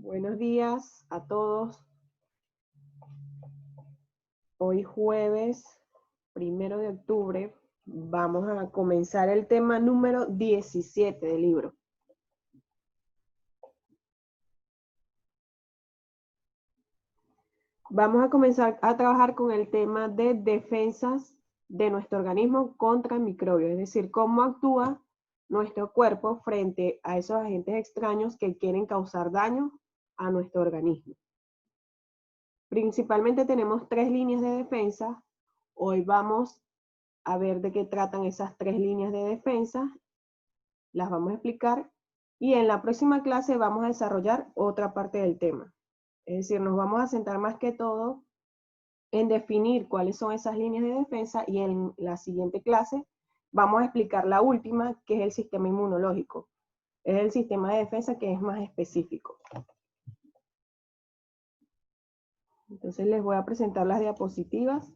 Buenos días a todos. Hoy jueves 1 de octubre vamos a comenzar el tema número 17 del libro. Vamos a comenzar a trabajar con el tema de defensas de nuestro organismo contra microbios, es decir, cómo actúa nuestro cuerpo frente a esos agentes extraños que quieren causar daño a nuestro organismo. Principalmente tenemos 3 líneas de defensa. Hoy vamos a ver de qué tratan esas 3 líneas de defensa, las vamos a explicar y en la próxima clase vamos a desarrollar otra parte del tema. Es decir, nos vamos a centrar más que todo en definir cuáles son esas líneas de defensa y en la siguiente clase vamos a explicar la última, que es el sistema inmunológico. Es el sistema de defensa que es más específico. Entonces les voy a presentar las diapositivas.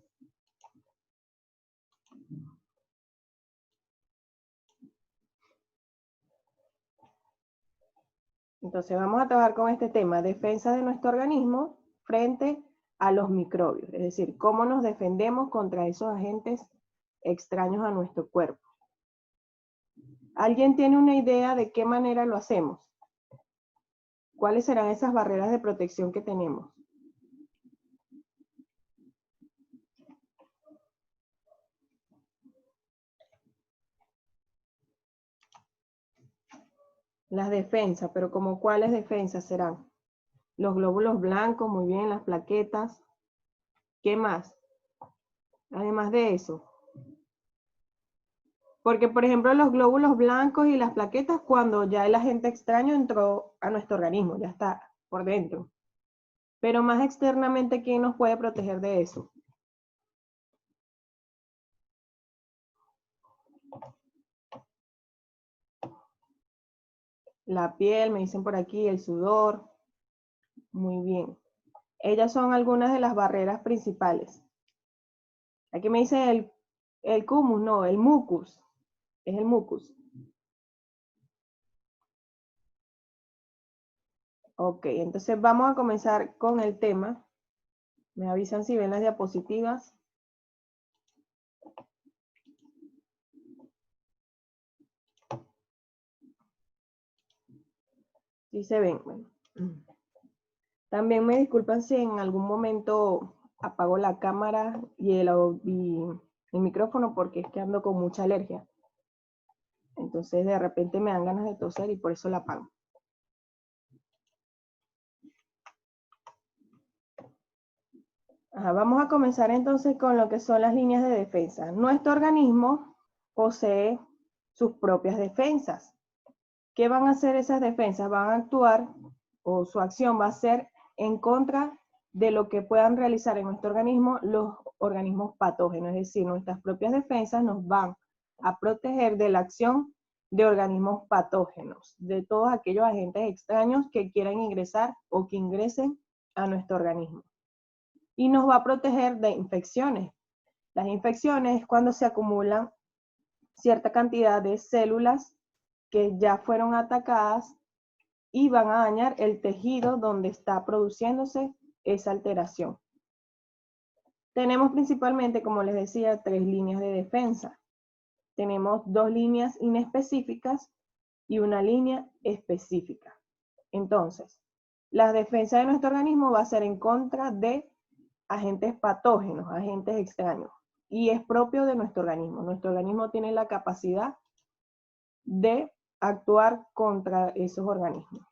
Entonces vamos a trabajar con este tema, defensa de nuestro organismo frente a los microbios, es decir, cómo nos defendemos contra esos agentes extraños a nuestro cuerpo. ¿Alguien tiene una idea de qué manera lo hacemos? ¿Cuáles serán esas barreras de protección que tenemos? Las defensas, pero ¿como cuáles defensas serán? Los glóbulos blancos, muy bien, las plaquetas. ¿Qué más? Además de eso. Porque, por ejemplo, los glóbulos blancos y las plaquetas, cuando ya el agente extraño entró a nuestro organismo, ya está por dentro. Pero más externamente, ¿quién nos puede proteger de eso? La piel, me dicen por aquí, el sudor. Muy bien. Ellas son algunas de las barreras principales. Aquí me dicen el humus, no, el mucus. Es el mucus. Ok, entonces vamos a comenzar con el tema. Me avisan si ven las diapositivas. Sí se ven. Bueno. También me disculpan si en algún momento apago la cámara y el micrófono porque es que ando con mucha alergia. Entonces de repente me dan ganas de toser y por eso la apago. Vamos a comenzar entonces con lo que son las líneas de defensa. Nuestro organismo posee sus propias defensas. ¿Qué van a hacer esas defensas? Van a actuar, o su acción va a ser en contra de lo que puedan realizar en nuestro organismo los organismos patógenos. Es decir, nuestras propias defensas nos van a proteger de la acción de organismos patógenos, de todos aquellos agentes extraños que quieran ingresar o que ingresen a nuestro organismo. Y nos va a proteger de infecciones. Las infecciones es cuando se acumulan cierta cantidad de células que ya fueron atacadas y van a dañar el tejido donde está produciéndose esa alteración. Tenemos principalmente, como les decía, 3 líneas de defensa. Tenemos 2 líneas inespecíficas y una línea específica. Entonces, la defensa de nuestro organismo va a ser en contra de agentes patógenos, agentes extraños, y es propio de nuestro organismo. Nuestro organismo tiene la capacidad de actuar contra esos organismos.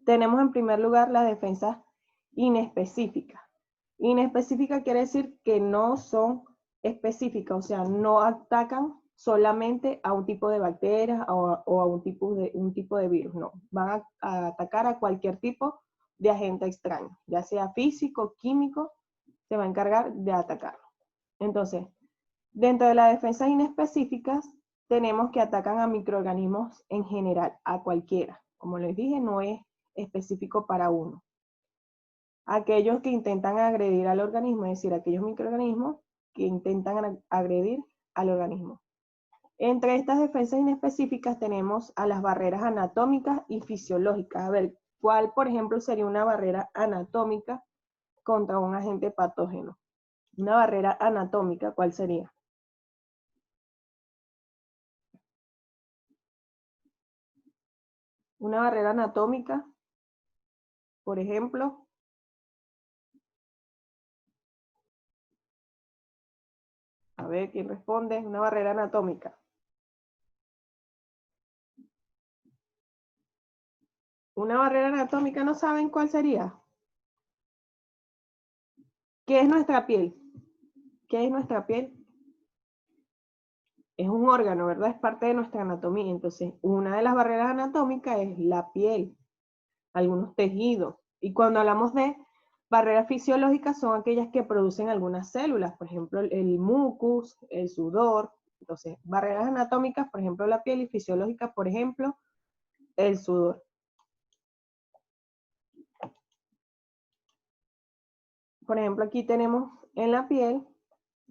Tenemos en primer lugar la defensa inespecífica. Inespecífica quiere decir que no son específicas, o sea, no atacan solamente a un tipo de bacterias o a un tipo de virus, no. Van a atacar a cualquier tipo de agente extraño, ya sea físico, químico, se va a encargar de atacarlo. Entonces, dentro de las defensas inespecíficas, tenemos que atacan a microorganismos en general, a cualquiera. Como les dije, no es específico para uno. Aquellos que intentan agredir al organismo, es decir, aquellos microorganismos que intentan agredir al organismo. Entre estas defensas inespecíficas tenemos a las barreras anatómicas y fisiológicas. A ver, ¿cuál, por ejemplo, sería una barrera anatómica contra un agente patógeno? Una barrera anatómica, ¿cuál sería? Una barrera anatómica, por ejemplo. A ver, ¿quién responde? Una barrera anatómica. Una barrera anatómica, ¿no saben cuál sería? ¿Qué es nuestra piel? ¿Qué es nuestra piel? Es un órgano, ¿verdad? Es parte de nuestra anatomía. Entonces, una de las barreras anatómicas es la piel, algunos tejidos. Y cuando hablamos de barreras fisiológicas, son aquellas que producen algunas células, por ejemplo, el mucus, el sudor. Entonces, barreras anatómicas, por ejemplo, la piel, y fisiológicas, por ejemplo, el sudor. Por ejemplo, aquí tenemos en la piel,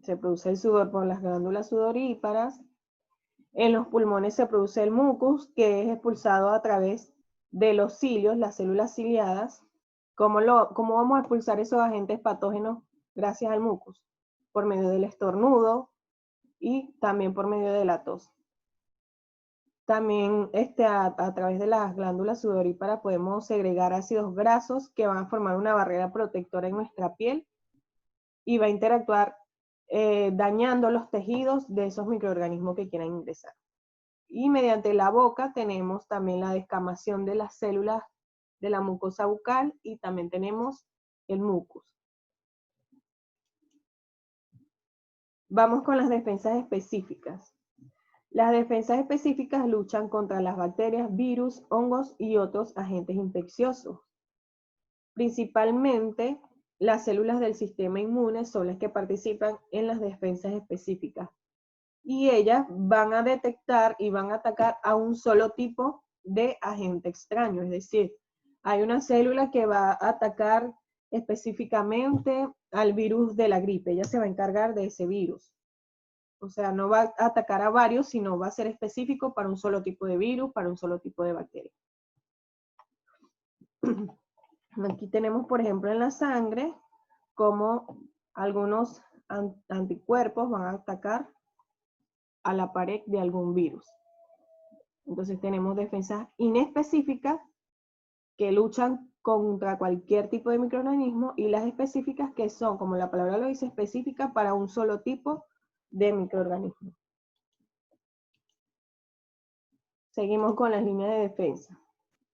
se produce el sudor por las glándulas sudoríparas. En los pulmones se produce el mucus, que es expulsado a través de los cilios, las células ciliadas. ¿Cómo vamos a expulsar esos agentes patógenos gracias al mucus? Por medio del estornudo y también por medio de la tos. También a través de las glándulas sudoríparas podemos segregar ácidos grasos que van a formar una barrera protectora en nuestra piel y va a interactuar dañando los tejidos de esos microorganismos que quieran ingresar. Y mediante la boca tenemos también la descamación de las células de la mucosa bucal y también tenemos el mucus. Vamos con las defensas específicas. Las defensas específicas luchan contra las bacterias, virus, hongos y otros agentes infecciosos. Principalmente, las células del sistema inmune son las que participan en las defensas específicas. Y ellas van a detectar y van a atacar a un solo tipo de agente extraño. Es decir, hay una célula que va a atacar específicamente al virus de la gripe. Ella se va a encargar de ese virus. O sea, no va a atacar a varios, sino va a ser específico para un solo tipo de virus, para un solo tipo de bacteria. Aquí tenemos, por ejemplo, en la sangre, cómo algunos anticuerpos van a atacar a la pared de algún virus. Entonces tenemos defensas inespecíficas que luchan contra cualquier tipo de microorganismo y las específicas que son, como la palabra lo dice, específicas para un solo tipo de microorganismo. Seguimos con las líneas de defensa.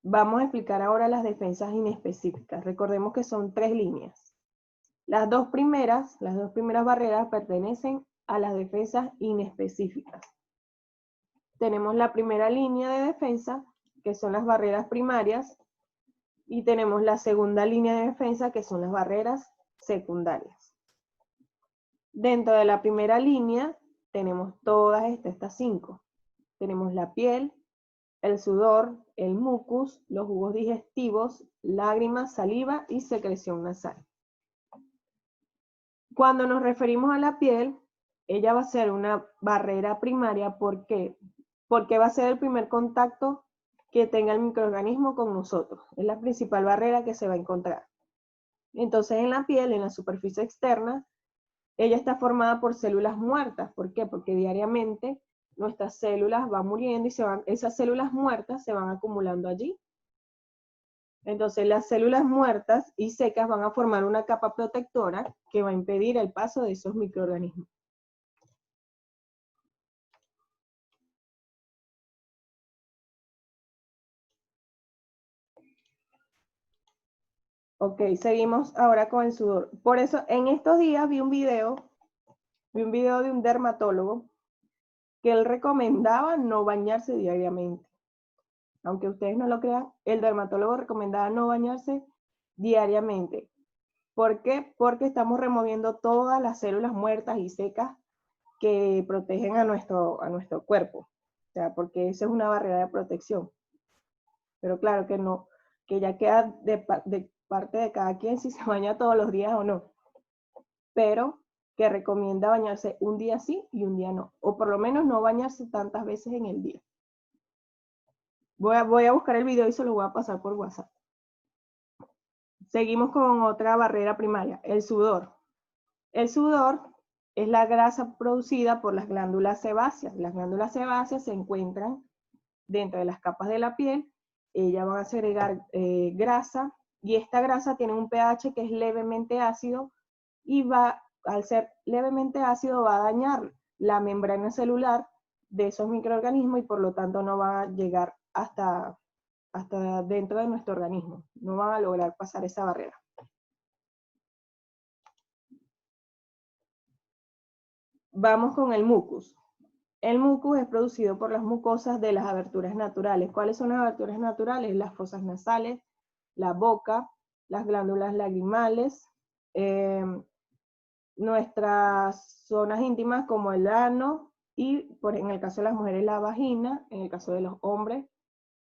Vamos a explicar ahora las defensas inespecíficas. Recordemos que son 3 líneas. Las dos primeras barreras pertenecen a las defensas inespecíficas. Tenemos la primera línea de defensa, que son las barreras primarias, y tenemos la segunda línea de defensa, que son las barreras secundarias. Dentro de la primera línea tenemos todas estas 5. Tenemos la piel, el sudor, el mucus, los jugos digestivos, lágrimas, saliva y secreción nasal. Cuando nos referimos a la piel, ella va a ser una barrera primaria. ¿Por qué? Porque va a ser el primer contacto que tenga el microorganismo con nosotros. Es la principal barrera que se va a encontrar. Entonces en la piel, en la superficie externa, ella está formada por células muertas. ¿Por qué? Porque diariamente nuestras células van muriendo y esas células muertas se van acumulando allí. Entonces las células muertas y secas van a formar una capa protectora que va a impedir el paso de esos microorganismos. Ok, seguimos ahora con el sudor. Por eso en estos días vi un video de un dermatólogo que él recomendaba no bañarse diariamente. Aunque ustedes no lo crean, el dermatólogo recomendaba no bañarse diariamente. ¿Por qué? Porque estamos removiendo todas las células muertas y secas que protegen a nuestro cuerpo. O sea, porque esa es una barrera de protección. Pero claro que no, que ya queda de parte de cada quien si se baña todos los días o no. Pero que recomienda bañarse un día sí y un día no, o por lo menos no bañarse tantas veces en el día. Voy a buscar el video y se lo voy a pasar por WhatsApp. Seguimos con otra barrera primaria, el sudor. El sudor es la grasa producida por las glándulas sebáceas. Las glándulas sebáceas se encuentran dentro de las capas de la piel. Ellas van a segregar grasa, y esta grasa tiene un pH que es levemente ácido, y al ser levemente ácido va a dañar la membrana celular de esos microorganismos, y por lo tanto no va a llegar hasta dentro de nuestro organismo. No van a lograr pasar esa barrera. Vamos con el mucus. El mucus es producido por las mucosas de las aberturas naturales. ¿Cuáles son las aberturas naturales? Las fosas nasales, la boca, las glándulas lagrimales, nuestras zonas íntimas como el ano, y en el caso de las mujeres la vagina, en el caso de los hombres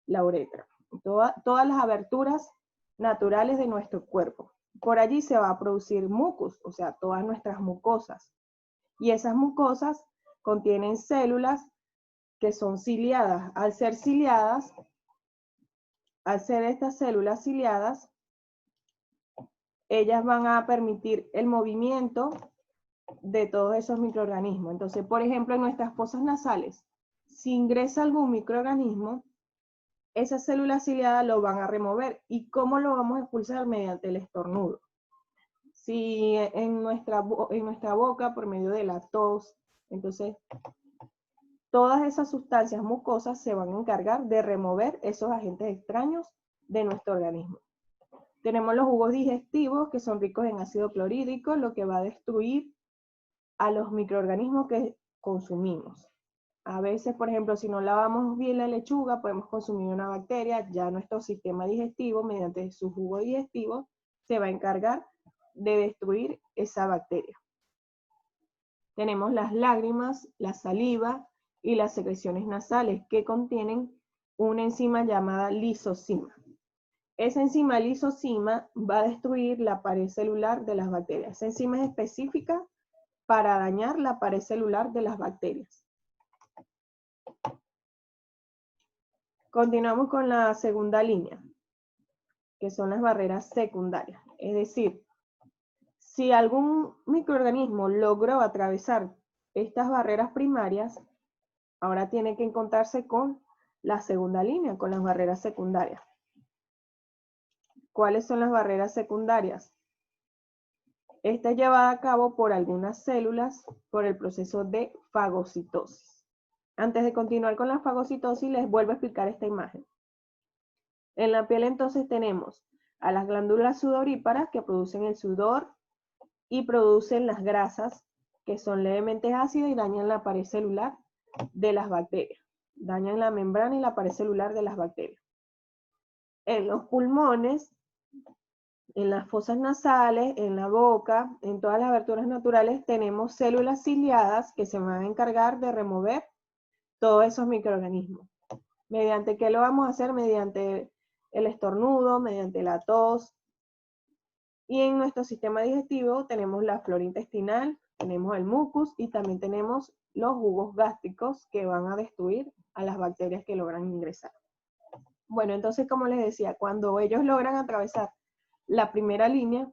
la uretra. Todas las aberturas naturales de nuestro cuerpo. Por allí se va a producir mucus, o sea, todas nuestras mucosas. Y esas mucosas contienen células que son ciliadas. Al ser estas células ciliadas, ellas van a permitir el movimiento de todos esos microorganismos. Entonces, por ejemplo, en nuestras fosas nasales, si ingresa algún microorganismo, esas células ciliadas lo van a remover. ¿Y cómo lo vamos a expulsar? Mediante el estornudo. Si en nuestra boca, por medio de la tos, entonces todas esas sustancias mucosas se van a encargar de remover esos agentes extraños de nuestro organismo. Tenemos los jugos digestivos, que son ricos en ácido clorhídrico, lo que va a destruir a los microorganismos que consumimos. A veces, por ejemplo, si no lavamos bien la lechuga, podemos consumir una bacteria. Ya nuestro sistema digestivo, mediante su jugo digestivo, se va a encargar de destruir esa bacteria. Tenemos las lágrimas, la saliva y las secreciones nasales, que contienen una enzima llamada lisozima. Esa enzima lisozima va a destruir la pared celular de las bacterias. Esa enzima es específica para dañar la pared celular de las bacterias. Continuamos con la segunda línea, que son las barreras secundarias. Es decir, si algún microorganismo logró atravesar estas barreras primarias, ahora tiene que encontrarse con la segunda línea, con las barreras secundarias. ¿Cuáles son las barreras secundarias? Esta es llevada a cabo por algunas células por el proceso de fagocitosis. Antes de continuar con la fagocitosis, les vuelvo a explicar esta imagen. En la piel entonces tenemos a las glándulas sudoríparas, que producen el sudor y producen las grasas, que son levemente ácidas y dañan la pared celular de las bacterias. Dañan la membrana y la pared celular de las bacterias. En los pulmones, en las fosas nasales, en la boca, en todas las aberturas naturales, tenemos células ciliadas que se van a encargar de remover todos esos microorganismos. ¿Mediante qué lo vamos a hacer? Mediante el estornudo, mediante la tos. Y en nuestro sistema digestivo tenemos la flora intestinal, tenemos el mucus y también tenemos los jugos gástricos, que van a destruir a las bacterias que logran ingresar. Bueno, entonces, como les decía, cuando ellos logran atravesar la primera línea,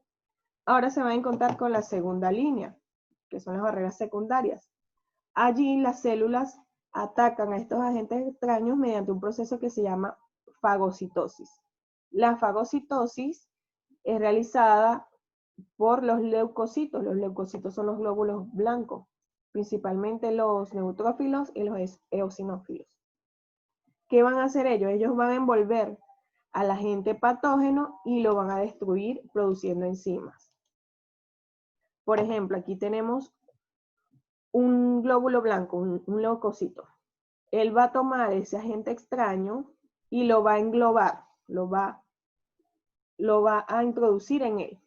ahora se van a encontrar con la segunda línea, que son las barreras secundarias. Allí las células atacan a estos agentes extraños mediante un proceso que se llama fagocitosis. La fagocitosis es realizada por los leucocitos. Los leucocitos son los glóbulos blancos, principalmente los neutrófilos y los eosinófilos. ¿Qué van a hacer ellos? Ellos van a envolver al agente patógeno y lo van a destruir produciendo enzimas. Por ejemplo, aquí tenemos un glóbulo blanco, un leucocito. Él va a tomar ese agente extraño y lo va a englobar, lo va a introducir en él.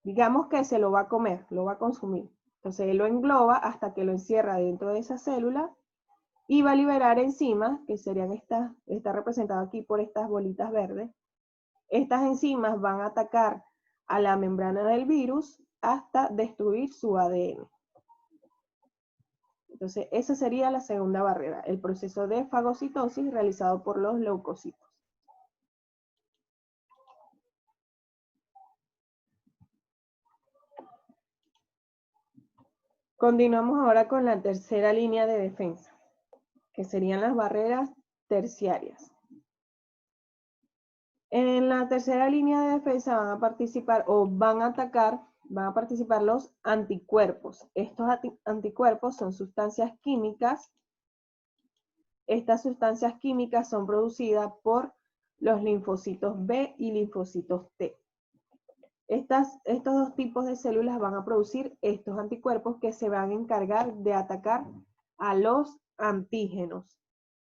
Digamos que se lo va a comer, lo va a consumir. Entonces él lo engloba hasta que lo encierra dentro de esa célula y va a liberar enzimas, que serían está representado aquí por estas bolitas verdes. Estas enzimas van a atacar a la membrana del virus hasta destruir su ADN. Entonces, esa sería la segunda barrera, el proceso de fagocitosis realizado por los leucocitos. Continuamos ahora con la tercera línea de defensa, que serían las barreras terciarias. En la tercera línea de defensa van a participar o van a participar los anticuerpos. Estos anticuerpos son sustancias químicas. Estas sustancias químicas son producidas por los linfocitos B y linfocitos T. Estos dos tipos de células van a producir estos anticuerpos que se van a encargar de atacar a los antígenos.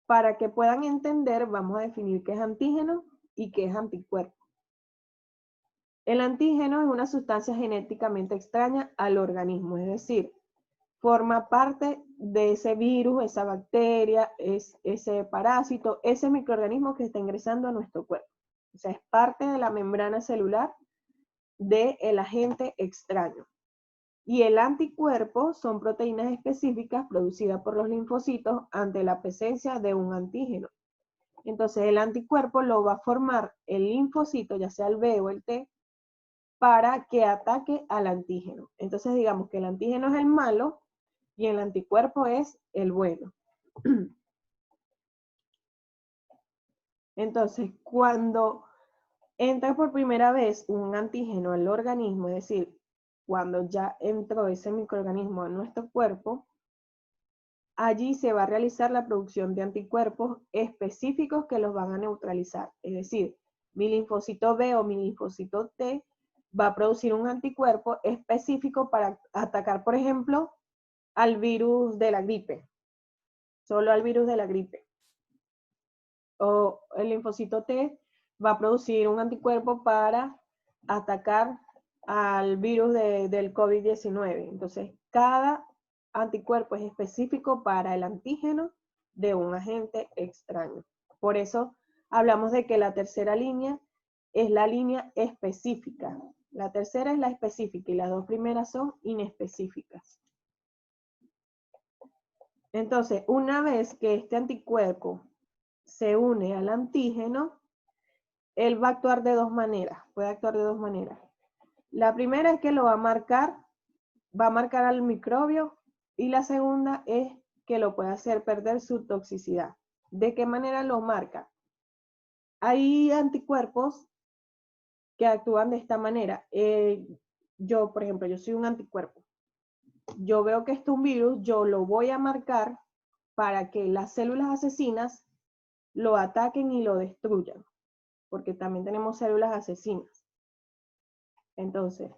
Para que puedan entender, vamos a definir qué es antígeno y qué es anticuerpo. El antígeno es una sustancia genéticamente extraña al organismo, es decir, forma parte de ese virus, esa bacteria, ese parásito, ese microorganismo que está ingresando a nuestro cuerpo. O sea, es parte de la membrana celular del agente extraño. Y el anticuerpo son proteínas específicas producidas por los linfocitos ante la presencia de un antígeno. Entonces el anticuerpo lo va a formar el linfocito, ya sea el B o el T, para que ataque al antígeno. Entonces digamos que el antígeno es el malo y el anticuerpo es el bueno. Entonces, cuando entra por primera vez un antígeno al organismo, es decir, cuando ya entró ese microorganismo a nuestro cuerpo, allí se va a realizar la producción de anticuerpos específicos que los van a neutralizar. Es decir, mi linfocito B o mi linfocito T va a producir un anticuerpo específico para atacar, por ejemplo, al virus de la gripe, solo al virus de la gripe. O el linfocito T va a producir un anticuerpo para atacar al virus del COVID-19. Entonces, cada anticuerpo es específico para el antígeno de un agente extraño. Por eso hablamos de que la tercera línea es la línea específica. La tercera es la específica y las dos primeras son inespecíficas. Entonces, una vez que este anticuerpo se une al antígeno, él va a actuar de dos maneras, puede actuar de dos maneras. La primera es que lo va a marcar al microbio, y la segunda es que lo puede hacer perder su toxicidad. ¿De qué manera lo marca? Hay anticuerpos que actúan de esta manera. Yo, por ejemplo, yo soy un anticuerpo. Yo veo que esto es un virus, yo lo voy a marcar para que las células asesinas lo ataquen y lo destruyan, porque también tenemos células asesinas. Entonces,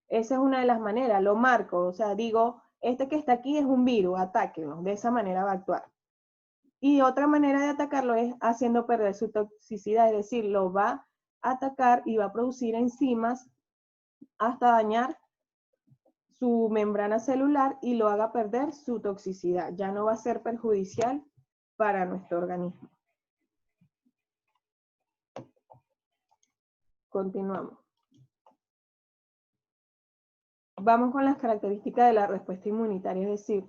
esa es una de las maneras, lo marco, o sea, digo, este que está aquí es un virus, atáquenlo, de esa manera va a actuar. Y otra manera de atacarlo es haciendo perder su toxicidad, es decir, lo va a atacar y va a producir enzimas hasta dañar su membrana celular y lo haga perder su toxicidad. Ya no va a ser perjudicial para nuestro organismo. Continuamos. Vamos con las características de la respuesta inmunitaria, es decir,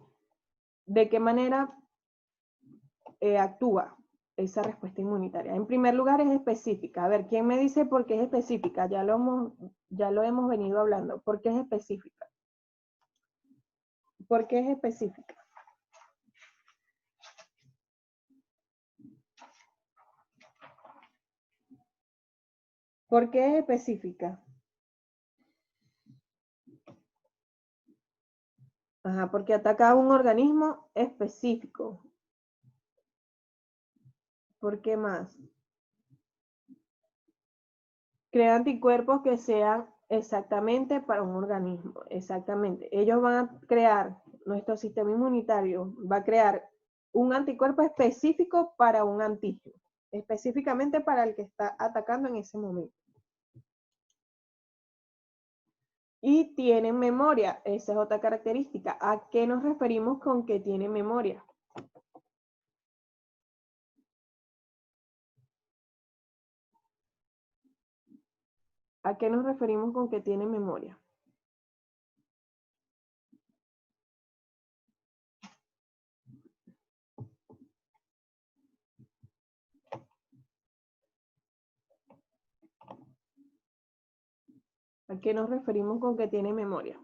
de qué manera actúa esa respuesta inmunitaria. En primer lugar es específica. A ver, ¿quién me dice por qué es específica? Ya lo hemos venido hablando. ¿Por qué es específica? ¿Por qué es específica? ¿Por qué es específica? Ajá, porque ataca a un organismo específico. ¿Por qué más? Crea anticuerpos que sean exactamente para un organismo. Exactamente. Ellos van a crear, nuestro sistema inmunitario va a crear un anticuerpo específico para un antígeno. Específicamente para el que está atacando en ese momento. Y tienen memoria, esa es otra característica. ¿A qué nos referimos con que tiene memoria? ¿A qué nos referimos con que tiene memoria? ¿A qué nos referimos con que tiene memoria?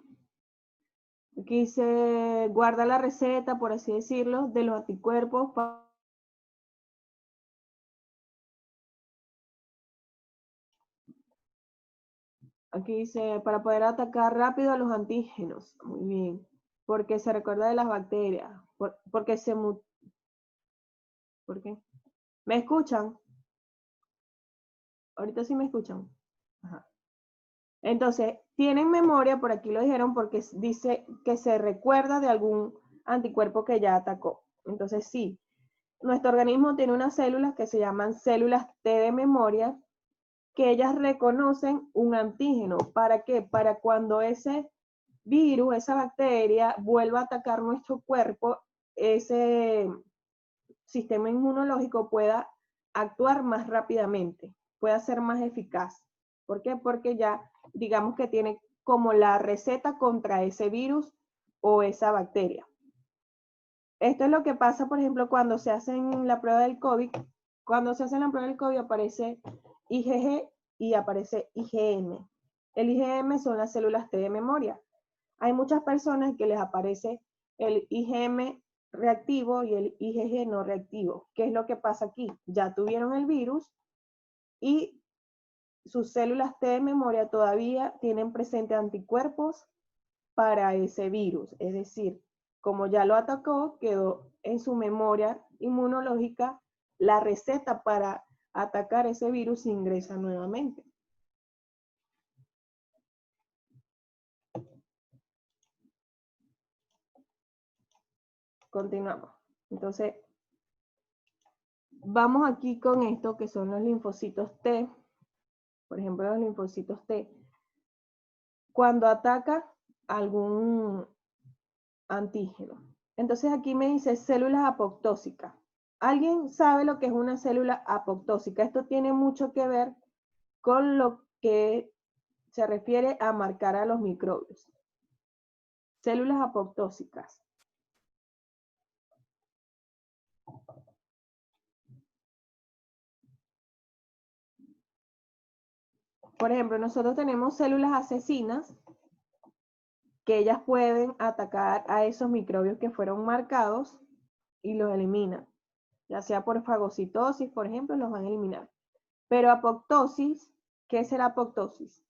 Aquí se guarda la receta, por así decirlo, de los anticuerpos. Aquí dice, para poder atacar rápido a los antígenos. Muy bien. Porque se recuerda de las bacterias. Porque se... ¿Por qué? ¿Me escuchan? Ahorita sí me escuchan. Ajá. Entonces, tienen memoria, por aquí lo dijeron, porque dice que se recuerda de algún anticuerpo que ya atacó. Entonces, sí, nuestro organismo tiene unas células que se llaman células T de memoria, que ellas reconocen un antígeno. ¿Para qué? Para cuando ese virus, esa bacteria, vuelva a atacar nuestro cuerpo, ese sistema inmunológico pueda actuar más rápidamente, pueda ser más eficaz. ¿Por qué? Porque ya digamos que tiene como la receta contra ese virus o esa bacteria. Esto es lo que pasa, por ejemplo, cuando se hacen la prueba del COVID. Cuando se hace la prueba del COVID aparece IgG y aparece IgM. El IgM son las células T de memoria. Hay muchas personas que les aparece el IgM reactivo y el IgG no reactivo. ¿Qué es lo que pasa aquí? Ya tuvieron el virus y sus células T de memoria todavía tienen presente anticuerpos para ese virus. Es decir, como ya lo atacó, quedó en su memoria inmunológica la receta para atacar ese virus e ingresa nuevamente. Continuamos. Entonces, vamos aquí con esto que son los linfocitos T. Por ejemplo, los linfocitos T. Cuando ataca algún antígeno. Entonces aquí me dice células apoptósicas. ¿Alguien sabe lo que es una célula apoptósica? Esto tiene mucho que ver con lo que se refiere a marcar a los microbios. Células apoptósicas. Por ejemplo, nosotros tenemos células asesinas que ellas pueden atacar a esos microbios que fueron marcados y los eliminan. Ya sea por fagocitosis, por ejemplo, los van a eliminar. Pero apoptosis, ¿qué será apoptosis?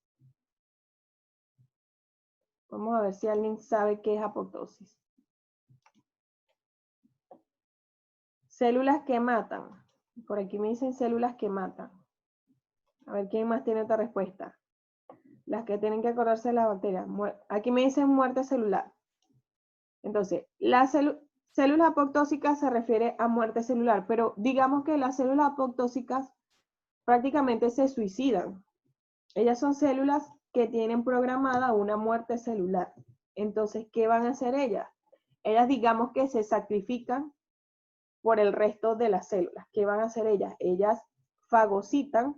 Vamos a ver si alguien sabe qué es apoptosis. Células que matan. Por aquí me dicen células que matan. A ver quién más tiene esta respuesta. Las que tienen que acordarse de las bacterias. Aquí me dicen muerte celular. Entonces, las células apoptósicas se refiere a muerte celular, pero digamos que las células apoptósicas prácticamente se suicidan. Ellas son células que tienen programada una muerte celular. Entonces, ¿qué van a hacer ellas? Ellas digamos que se sacrifican por el resto de las células. ¿Qué van a hacer ellas? Ellas fagocitan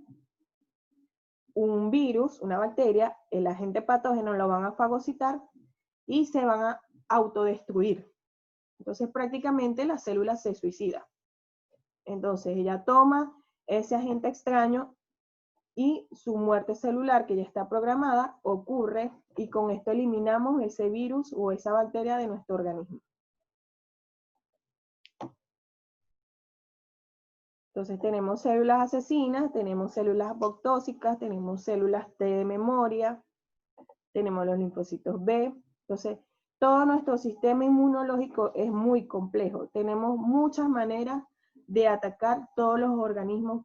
un virus, una bacteria, el agente patógeno lo van a fagocitar y se van a autodestruir. Entonces prácticamente la célula se suicida. Entonces ella toma ese agente extraño y su muerte celular que ya está programada ocurre y con esto eliminamos ese virus o esa bacteria de nuestro organismo. Entonces tenemos células asesinas, tenemos células apoptósicas, tenemos células T de memoria, tenemos los linfocitos B. Entonces todo nuestro sistema inmunológico es muy complejo. Tenemos muchas maneras de atacar todos los organismos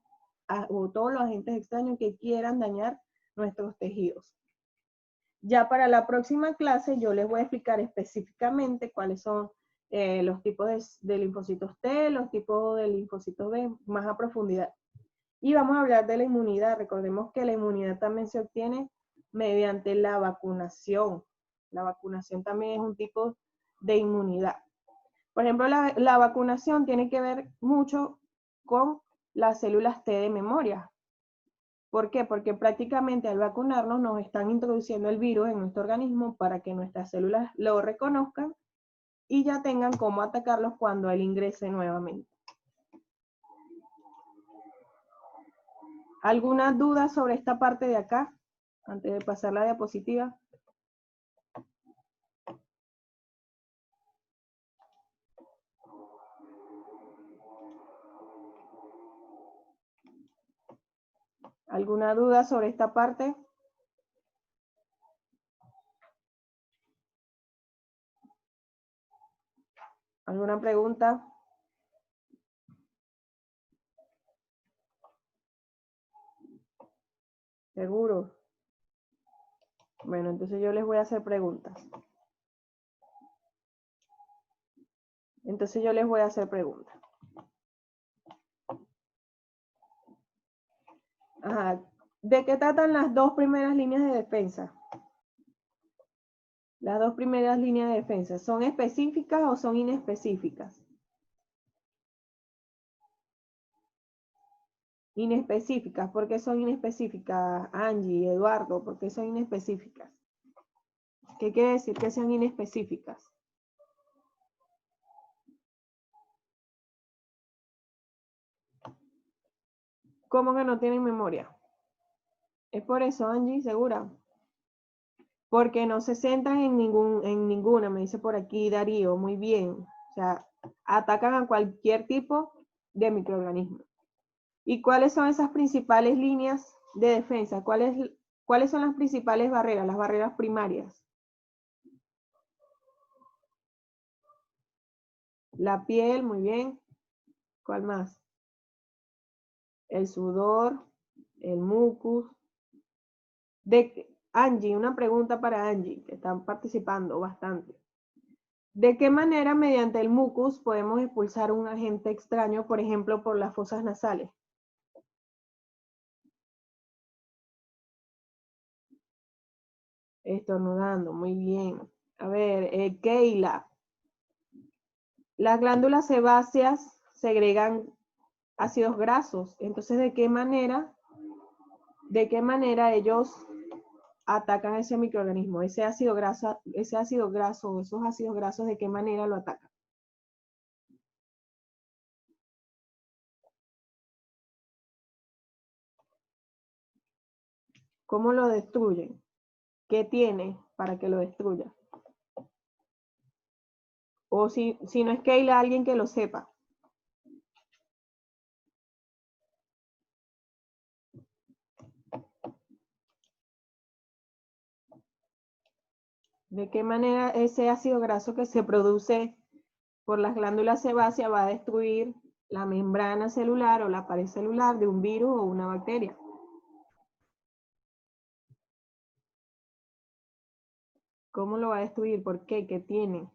o todos los agentes extraños que quieran dañar nuestros tejidos. Ya para la próxima clase yo les voy a explicar específicamente cuáles son los tipos de linfocitos T, los tipos de linfocitos B, más a profundidad. Y vamos a hablar de la inmunidad. Recordemos que la inmunidad también se obtiene mediante la vacunación. La vacunación también es un tipo de inmunidad. Por ejemplo, la vacunación tiene que ver mucho con las células T de memoria. ¿Por qué? Porque prácticamente al vacunarnos nos están introduciendo el virus en nuestro organismo para que nuestras células lo reconozcan y ya tengan cómo atacarlos cuando él ingrese nuevamente. ¿Alguna duda sobre esta parte de acá? Antes de pasar la diapositiva. ¿Alguna duda sobre esta parte? ¿Alguna pregunta? ¿Seguro? Bueno, entonces yo les voy a hacer preguntas. Ajá. ¿De qué tratan las dos primeras líneas de defensa? Las dos primeras líneas de defensa, ¿son específicas o son inespecíficas? Inespecíficas. ¿Por qué son inespecíficas, Angie, Eduardo? ¿Por qué son inespecíficas? ¿Qué quiere decir que sean inespecíficas? ¿Cómo que no tienen memoria? Es por eso, Angie, ¿segura? Porque no se centran en ninguna, me dice por aquí Darío, muy bien. O sea, atacan a cualquier tipo de microorganismo. ¿Y cuáles son esas principales líneas de defensa? ¿Cuáles son las principales barreras, las barreras primarias? La piel, muy bien. ¿Cuál más? El sudor, el mucus. Angie, una pregunta para Angie, que están participando bastante. ¿De qué manera mediante el mucus podemos expulsar un agente extraño, por ejemplo, por las fosas nasales? Estornudando, muy bien. A ver, Keila. Las glándulas sebáceas segregan ácidos grasos. Entonces, ¿de qué manera ellos atacan ese microorganismo? Ese ácido graso, esos ácidos grasos, ¿de qué manera lo atacan? ¿Cómo lo destruyen? ¿Qué tiene para que lo destruya? O si no es Keila, alguien que lo sepa. ¿De qué manera ese ácido graso que se produce por las glándulas sebáceas va a destruir la membrana celular o la pared celular de un virus o una bacteria? ¿Cómo lo va a destruir? ¿Por qué? ¿Qué tiene?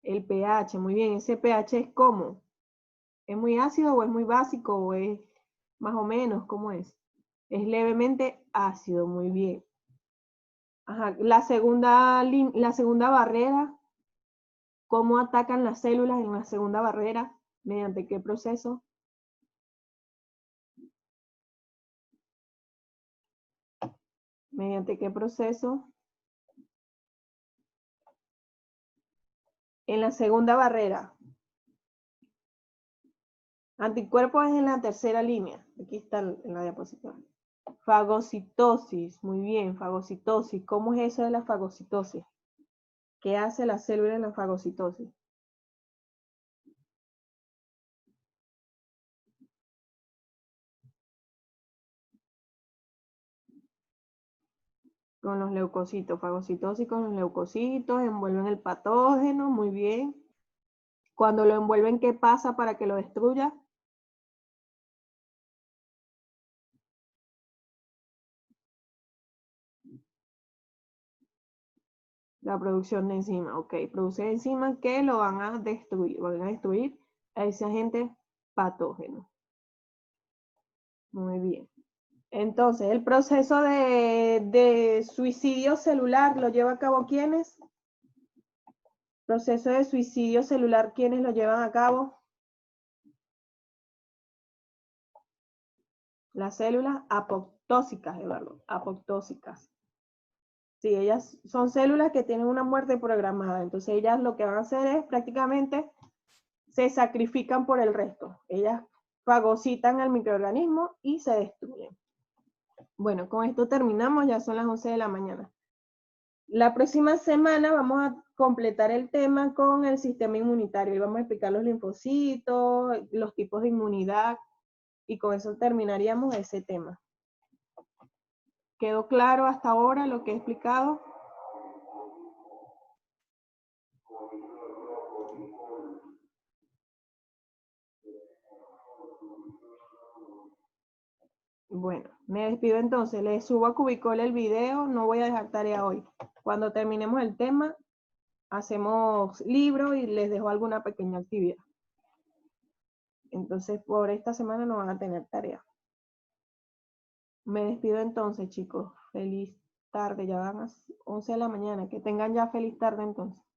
El pH, muy bien. ¿Ese pH es cómo? ¿Es muy ácido o es muy básico o es más o menos? ¿Cómo es? Es levemente ácido, muy bien. Ajá. La segunda barrera, ¿cómo atacan las células en la segunda barrera? ¿Mediante qué proceso? ¿Mediante qué proceso? En la segunda barrera. Anticuerpos es en la tercera línea. Aquí está en la diapositiva. Fagocitosis, muy bien, fagocitosis. ¿Cómo es eso de la fagocitosis? ¿Qué hace la célula en la fagocitosis? Con los leucocitos, fagocitosis con los leucocitos, envuelven el patógeno, muy bien. Cuando lo envuelven, ¿qué pasa para que lo destruya? La producción de enzimas, ok. Produce enzimas que lo van a destruir a ese agente patógeno. Muy bien. Entonces, el proceso de suicidio celular lo lleva a cabo ¿quiénes? Proceso de suicidio celular, ¿quiénes lo llevan a cabo? Las células apoptósicas, Eduardo, apoptósicas. Sí, ellas son células que tienen una muerte programada, entonces ellas lo que van a hacer es prácticamente se sacrifican por el resto. Ellas fagocitan al microorganismo y se destruyen. Bueno, con esto terminamos, ya son las 11 de la mañana. La próxima semana vamos a completar el tema con el sistema inmunitario y vamos a explicar los linfocitos, los tipos de inmunidad y con eso terminaríamos ese tema. ¿Quedó claro hasta ahora lo que he explicado? Bueno, me despido entonces. Les subo a Cubicol el video, no voy a dejar tarea hoy. Cuando terminemos el tema, hacemos libro y les dejo alguna pequeña actividad. Entonces, por esta semana no van a tener tarea. Me despido entonces, chicos. Feliz tarde, ya van a las 11 de la mañana. Que tengan ya feliz tarde entonces.